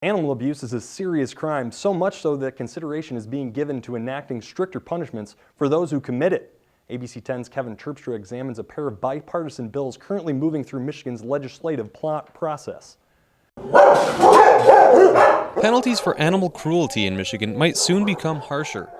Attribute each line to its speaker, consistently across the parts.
Speaker 1: Animal abuse is a serious crime, so much so that consideration is being given to enacting stricter punishments for those who commit it. ABC 10's Kevin Terpstra examines a pair of bipartisan bills currently moving through Michigan's legislative process.
Speaker 2: Penalties for animal cruelty in Michigan might soon become harsher.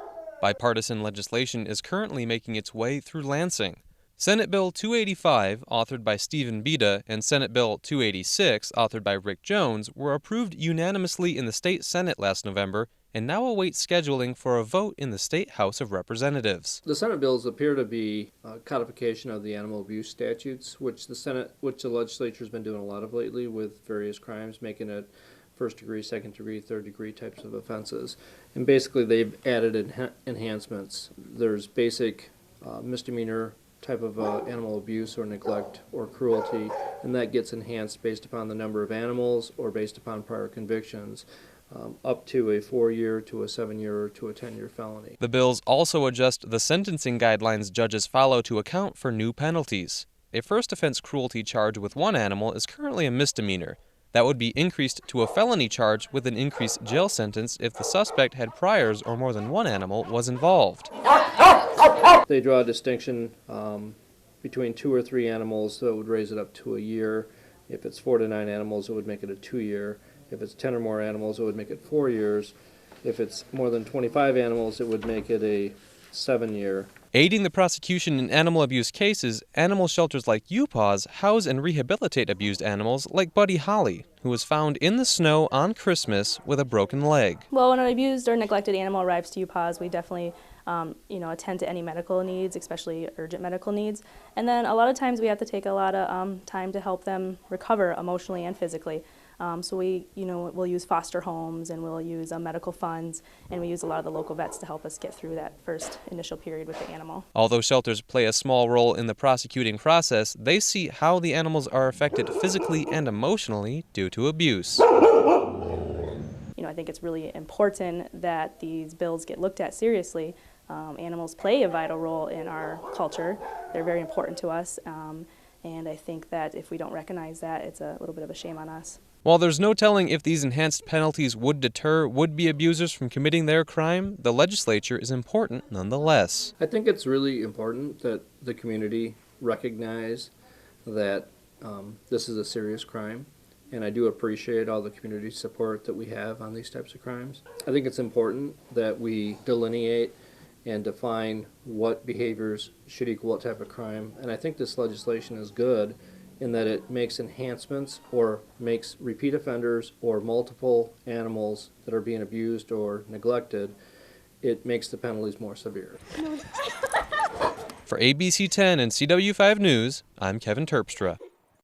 Speaker 2: Bipartisan legislation is currently making its way through Lansing. Senate Bill 285, authored by Stephen Beda, and Senate Bill 286, authored by Rick Jones, were approved unanimously in the state Senate last November and now await scheduling for a vote in the state House of Representatives.
Speaker 3: The Senate bills appear to be codification of the animal abuse statutes, which the legislature has been doing a lot of lately with various crimes, making it first degree, second degree, third degree types of offenses. And basically they've added enhancements. There's basic misdemeanor type of animal abuse or neglect or cruelty, and that gets enhanced based upon the number of animals or based upon prior convictions, up to a 4-year to a 7-year to a 10-year felony.
Speaker 2: The bills also adjust the sentencing guidelines judges follow to account for new penalties. A first offense cruelty charge with one animal is currently a misdemeanor. That would be increased to a felony charge with an increased jail sentence if the suspect had priors or more than one animal was involved.
Speaker 3: They draw a distinction between 2 or 3 animals, so it would raise it up to a year. If it's 4 to 9 animals, it would make it a 2-year. If it's 10 or more animals, it would make it 4 years. If it's more than 25 animals, it would make it a 7-year.
Speaker 2: Aiding the prosecution in animal abuse cases, animal shelters like UPAWS house and rehabilitate abused animals like Buddy Holly, who was found in the snow on Christmas with a broken leg.
Speaker 4: Well, when an abused or neglected animal arrives to UPAWS, we definitely attend to any medical needs, especially urgent medical needs. And then a lot of times we have to take a lot of time to help them recover emotionally and physically. So we'll use foster homes and we'll use medical funds, and we use a lot of the local vets to help us get through that first initial period with the animal.
Speaker 2: Although shelters play a small role in the prosecuting process, they see how the animals are affected physically and emotionally due to abuse.
Speaker 4: I think it's really important that these bills get looked at seriously. Animals play a vital role in our culture. They're very important to us, and I think that if we don't recognize that, it's a little bit of a shame on us.
Speaker 2: While there's no telling if these enhanced penalties would deter would-be abusers from committing their crime, the legislature is important nonetheless.
Speaker 3: I think it's really important that the community recognize that this is a serious crime, and I do appreciate all the community support that we have on these types of crimes. I think it's important that we delineate and define what behaviors should equal what type of crime, and I think this legislation is good in that it makes enhancements or makes repeat offenders or multiple animals that are being abused or neglected, it makes the penalties more severe.
Speaker 2: For ABC 10 and CW5 News, I'm Kevin Terpstra.